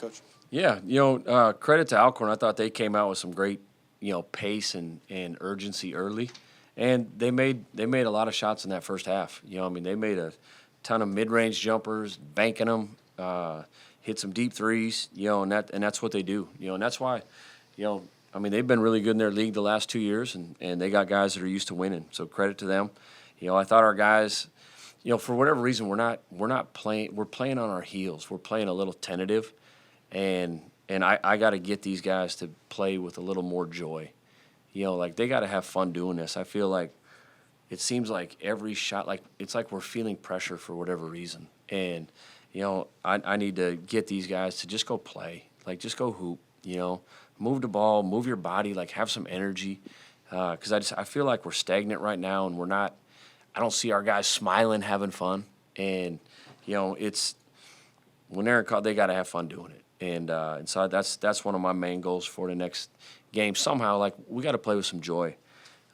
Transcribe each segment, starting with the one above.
Coach. Yeah, credit to Alcorn. I thought they came out with some great, pace and urgency early, and they made a lot of shots in that first half. They made a ton of mid-range jumpers, banking them, hit some deep threes, and that's what they do, and that's why, they've been really good in their league the last 2 years, and they got guys that are used to winning. So credit to them. I thought our guys, for whatever reason, we're not playing. We're playing on our heels. We're playing a little tentative. And I got to get these guys to play with a little more joy. They got to have fun doing this. I feel like it seems like every shot, it's like we're feeling pressure for whatever reason. And, I need to get these guys to just go play, just go hoop, move the ball, move your body, have some energy. Because I feel like we're stagnant right now, and I don't see our guys smiling, having fun. And, it's when they're caught, they got to have fun doing it. And so that's one of my main goals for the next game. Somehow, we got to play with some joy.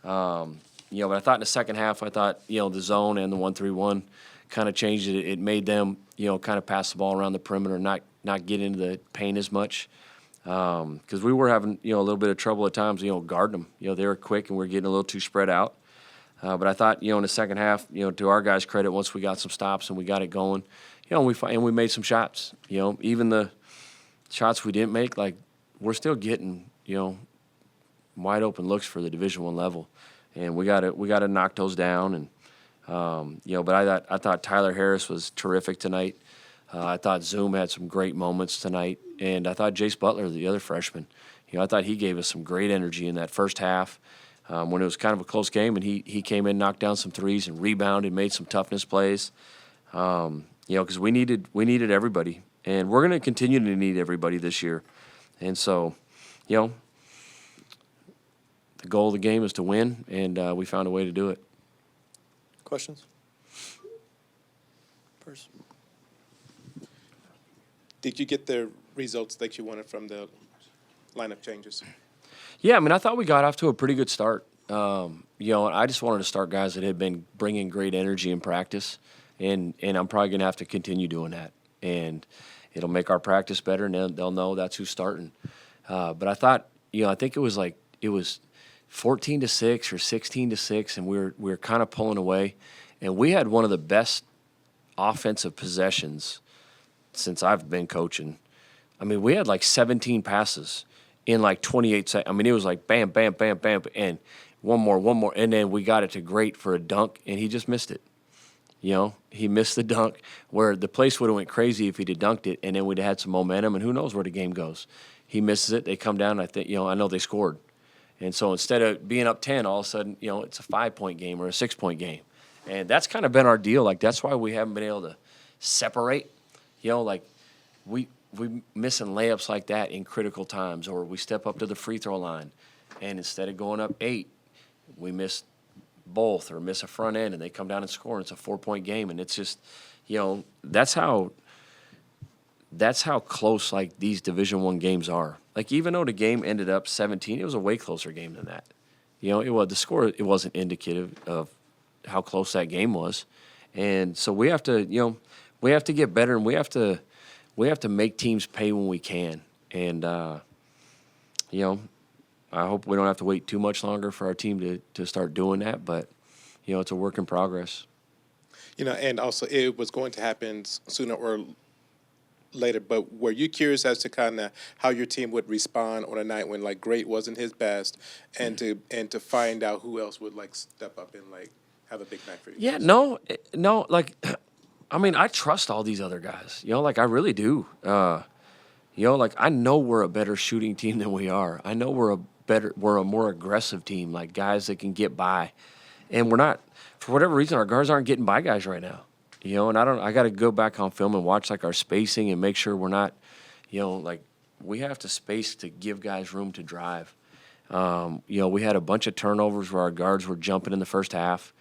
But I thought in the second half, the zone and the 1-3-1 kind of changed it. It made them, kind of pass the ball around the perimeter, not get into the paint as much. Because we were having, a little bit of trouble at times, guarding them. They were quick and we were getting a little too spread out. But I thought, in the second half, to our guys' credit, once we got some stops and we got it going, and we made some shots. Even the shots we didn't make, we're still getting, wide open looks for the Division I level, and we got to knock those down. And but I thought Tyler Harris was terrific tonight. I thought Zoom had some great moments tonight, and I thought Jace Butler, the other freshman, I thought he gave us some great energy in that first half when it was kind of a close game, and he came in, knocked down some threes, and rebounded, made some toughness plays. Because we needed everybody. And we're going to continue to need everybody this year. And so, the goal of the game is to win, and we found a way to do it. Questions? First. Did you get the results that you wanted from the lineup changes? Yeah, I thought we got off to a pretty good start. I just wanted to start guys that had been bringing great energy in practice, and I'm probably going to have to continue doing that. And it'll make our practice better, and they'll know that's who's starting. But I thought, I think it was 14-6 or 16-6, and we were kind of pulling away. And we had one of the best offensive possessions since I've been coaching. We had 17 passes in 28 seconds. It was bam, bam, bam, bam, and one more, and then we got it to Great for a dunk, and he just missed it. He missed the dunk where the place would have went crazy if he'd have dunked it, and then we'd have had some momentum, and who knows where the game goes. He misses it. They come down, and I know they scored. And so instead of being up 10, all of a sudden, it's a 5-point game or a 6-point game. And that's kind of been our deal. That's why we haven't been able to separate. We missing layups like that in critical times, or we step up to the free throw line, and instead of going up 8, we miss both or miss a front end, and they come down and score, and it's a 4-point game. And it's just, that's how close these Division I games are. Even though the game ended up 17, it was a way closer game than that. The score, it wasn't indicative of how close that game was. And so we have to get better, and we have to make teams pay when we can. And I hope we don't have to wait too much longer for our team to start doing that, but, it's a work in progress. And also it was going to happen sooner or later, but were you curious as to kind of how your team would respond on a night when, Great wasn't his best, and to find out who else would, step up and, have a big night for you? Yeah, no, I trust all these other guys, I really do. I know we're a better shooting team than we are. I know we're a more aggressive team, guys that can get by. And we're not, for whatever reason, our guards aren't getting by guys right now. And I got to go back on film and watch our spacing and make sure we're not, we have to space to give guys room to drive. We had a bunch of turnovers where our guards were jumping in the first half,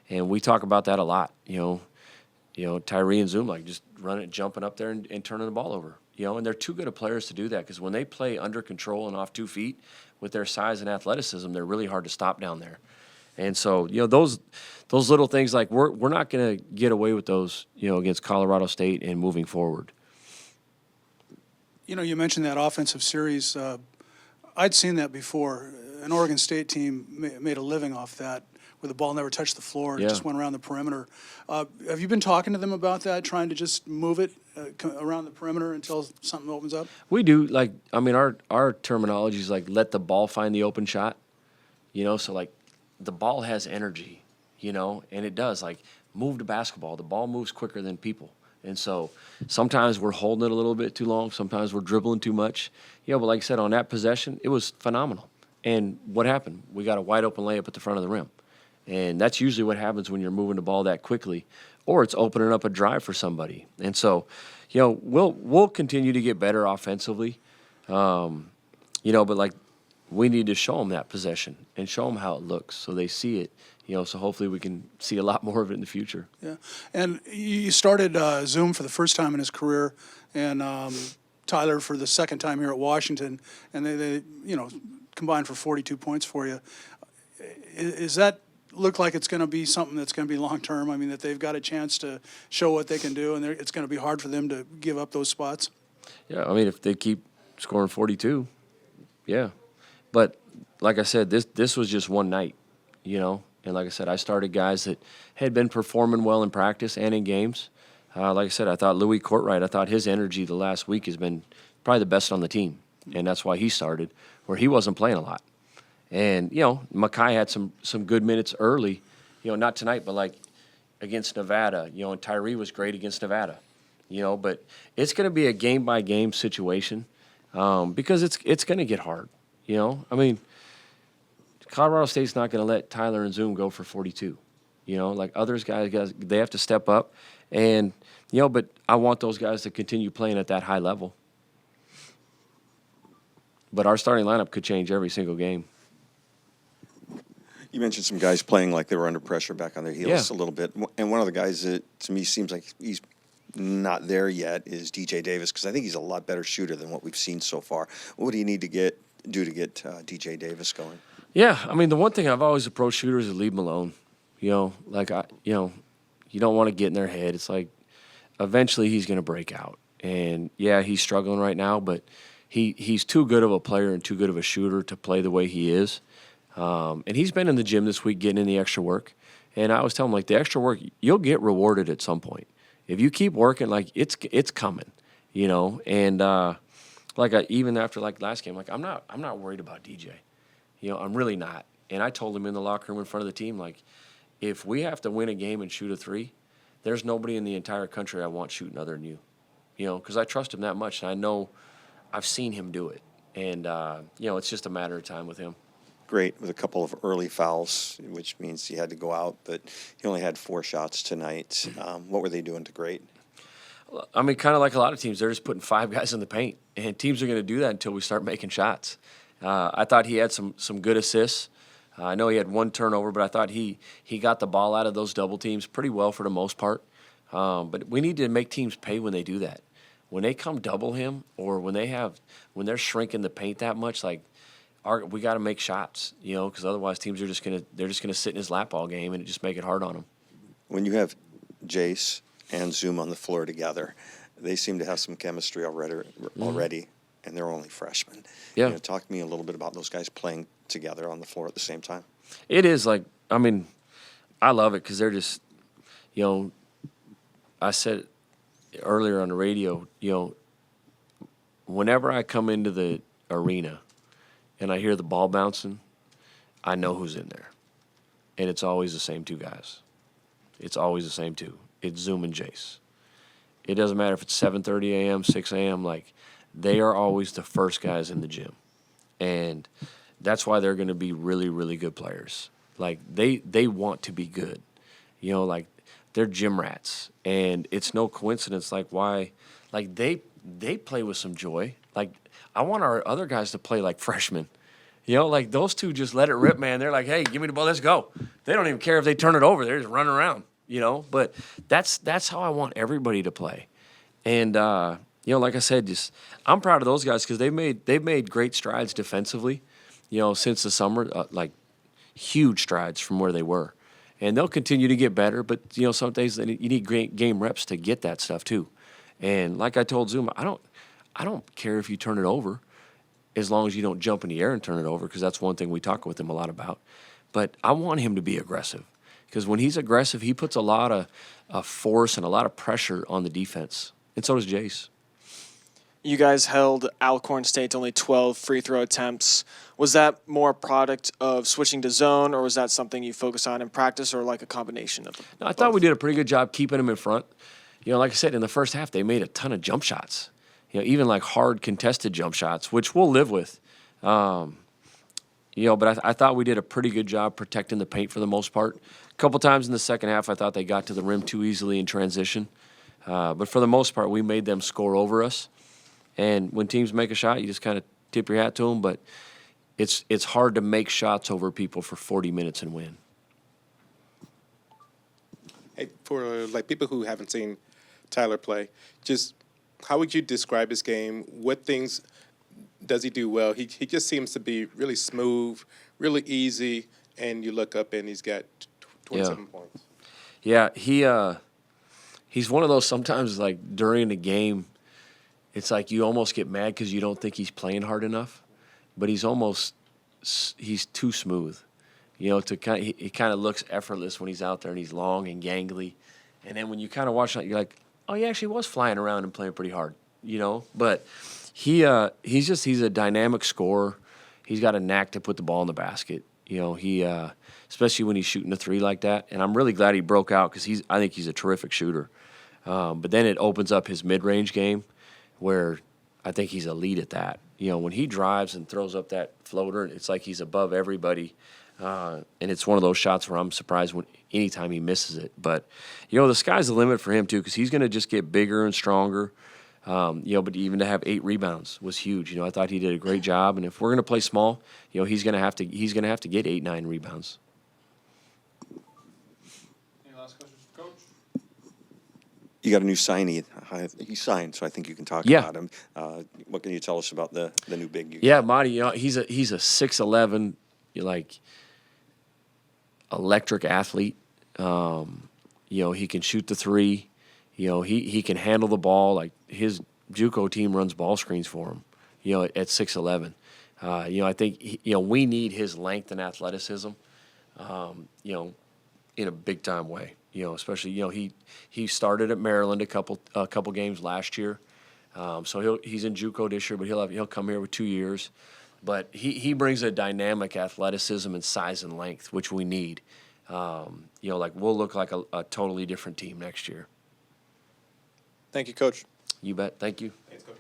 and we talk about that a lot. Tyree and Zoom just running, jumping up there and turning the ball over. And they're too good of players to do that, because when they play under control and off 2 feet with their size and athleticism, they're really hard to stop down there. And so, those little things, we're not going to get away with those, against Colorado State and moving forward. You mentioned that offensive series. I'd seen that before. An Oregon State team made a living off that, where the ball never touched the floor. It Yeah. just went around the perimeter. Have you been talking to them about that, trying to just move it around the perimeter until something opens up? We do, like, I mean, our terminology is like, let the ball find the open shot, so like the ball has energy, and it does, like, move the basketball. The ball moves quicker than people. And so sometimes we're holding it a little bit too long. Sometimes we're dribbling too much. But like I said, on that possession, it was phenomenal. And what happened? We got a wide open layup at the front of the rim. And that's usually what happens when you're moving the ball that quickly, or it's opening up a drive for somebody. And so, we'll continue to get better offensively, but like, we need to show them that possession and show them how it looks so they see it, so hopefully we can see a lot more of it in the future. Yeah. And you started Zoom for the first time in his career, and Tyler for the second time here at Washington, and they combined for 42 points for you. Is that look like it's going to be something that's going to be long-term? I mean, that they've got a chance to show what they can do, and it's going to be hard for them to give up those spots? Yeah, I mean, if they keep scoring 42, yeah. But like I said, this was just one night, And like I said, I started guys that had been performing well in practice and in games. Like I said, I thought Louis Courtright, I thought his energy the last week has been probably the best on the team. And that's why he started, where he wasn't playing a lot. And, Makai had some good minutes early, not tonight, but like against Nevada, and Tyree was great against Nevada, but it's going to be a game-by-game situation because it's going to get hard, I mean, Colorado State's not going to let Tyler and Zoom go for 42, like others guys, they have to step up. And, but I want those guys to continue playing at that high level. But our starting lineup could change every single game. You mentioned some guys playing like they were under pressure, back on their heels a little bit. And one of the guys that, to me, seems like he's not there yet is DJ Davis, because I think he's a lot better shooter than what we've seen so far. What do you need to do to get DJ Davis going? Yeah, I mean, the one thing I've always approached shooters is leave them alone. You don't want to get in their head. It's like eventually he's going to break out. And, yeah, he's struggling right now, but he's too good of a player and too good of a shooter to play the way he is. And he's been in the gym this week getting in the extra work. And I always tell him, like, the extra work, you'll get rewarded at some point. If you keep working, like, it's coming, And even after, like, last game, like, I'm not worried about DJ. I'm really not. And I told him in the locker room in front of the team, like, if we have to win a game and shoot a three, there's nobody in the entire country I want shooting other than you. Because I trust him that much, and I know I've seen him do it. And, it's just a matter of time with him. Great with a couple of early fouls, which means he had to go out, but he only had 4 shots tonight. What were they doing to Great? I mean, kind of like a lot of teams, they're just putting 5 guys in the paint, and teams are going to do that until we start making shots. I thought he had some good assists. I know he had 1 turnover, but I thought he got the ball out of those double teams pretty well for the most part. But we need to make teams pay when they do that. When they come double him, or when they're shrinking the paint that much, like, we got to make shots, because otherwise teams are just gonna sit in his lap all game and just make it hard on him. When you have Jace and Zoom on the floor together, they seem to have some chemistry already, and they're only freshmen. Yeah. Talk to me a little bit about those guys playing together on the floor at the same time. It is like, I mean, I love it because they're just, I said earlier on the radio, whenever I come into the arena and I hear the ball bouncing, I know who's in there. And it's always the same 2 guys. It's always the same 2. It's Zoom and Jace. It doesn't matter if it's 7:30 a.m., 6 a.m., like, they are always the first guys in the gym. And that's why they're going to be really, really good players. Like, they want to be good. Like, they're gym rats. And it's no coincidence, like, why, like, they play with some joy. Like, I want our other guys to play like freshmen. Like, those 2 just let it rip, man. They're like, hey, give me the ball, let's go. They don't even care if they turn it over. They're just running around, But that's how I want everybody to play. And, like I said, I'm proud of those guys because they've made great strides defensively, since the summer, like huge strides from where they were. And they'll continue to get better, but, some days you need great game reps to get that stuff too. And like I told Zoom, I don't care if you turn it over as long as you don't jump in the air and turn it over, because that's one thing we talk with him a lot about. But I want him to be aggressive, because when he's aggressive, he puts a lot of force and a lot of pressure on the defense. And so does Jace. You guys held Alcorn State to only 12 free throw attempts. Was that more a product of switching to zone, or was that something you focused on in practice, or like a combination of No, I thought we did a pretty good job keeping them in front. Like I said, in the first half, they made a ton of jump shots. Even like hard contested jump shots, which we'll live with. But I thought we did a pretty good job protecting the paint for the most part. A couple times in the second half, I thought they got to the rim too easily in transition. But for the most part, we made them score over us. And when teams make a shot, you just kind of tip your hat to them. But it's hard to make shots over people for 40 minutes and win. Hey, for like people who haven't seen Tyler play, just how would you describe his game? What things does he do well? He just seems to be really smooth, really easy, and you look up and he's got 27 points. Yeah, he's one of those sometimes, like during the game, it's like you almost get mad because you don't think he's playing hard enough, but he's too smooth. He kind of looks effortless when he's out there, and he's long and gangly. And then when you kind of watch it, you're like, oh, he actually was flying around and playing pretty hard, But he's a dynamic scorer. He's got a knack to put the ball in the basket. Especially when he's shooting a three like that. And I'm really glad he broke out, because I think he's a terrific shooter. But then it opens up his mid-range game, where I think he's elite at that. When he drives and throws up that floater, it's like he's above everybody. And it's one of those shots where I'm surprised anytime he misses it. But, the sky's the limit for him, too, because he's going to just get bigger and stronger. But even to have 8 rebounds was huge. I thought he did a great job. And if we're going to play small, he's going to have to get 8, 9 rebounds. Any last questions for Coach? You got a new signee. He signed, so I think you can talk Yeah. about him. What can you tell us about the new big? Yeah, Marty, he's a 6'11", electric athlete. He can shoot the three. He can handle the ball. Like, his JUCO team runs ball screens for him, at 6'11". I think, we need his length and athleticism, in a big-time way. Especially, he started at Maryland a couple games last year. So he's in JUCO this year, but he'll come here with 2 years. But he brings a dynamic athleticism and size and length, which we need. We'll look like a totally different team next year. Thank you, Coach. You bet. Thank you. Thanks, Coach.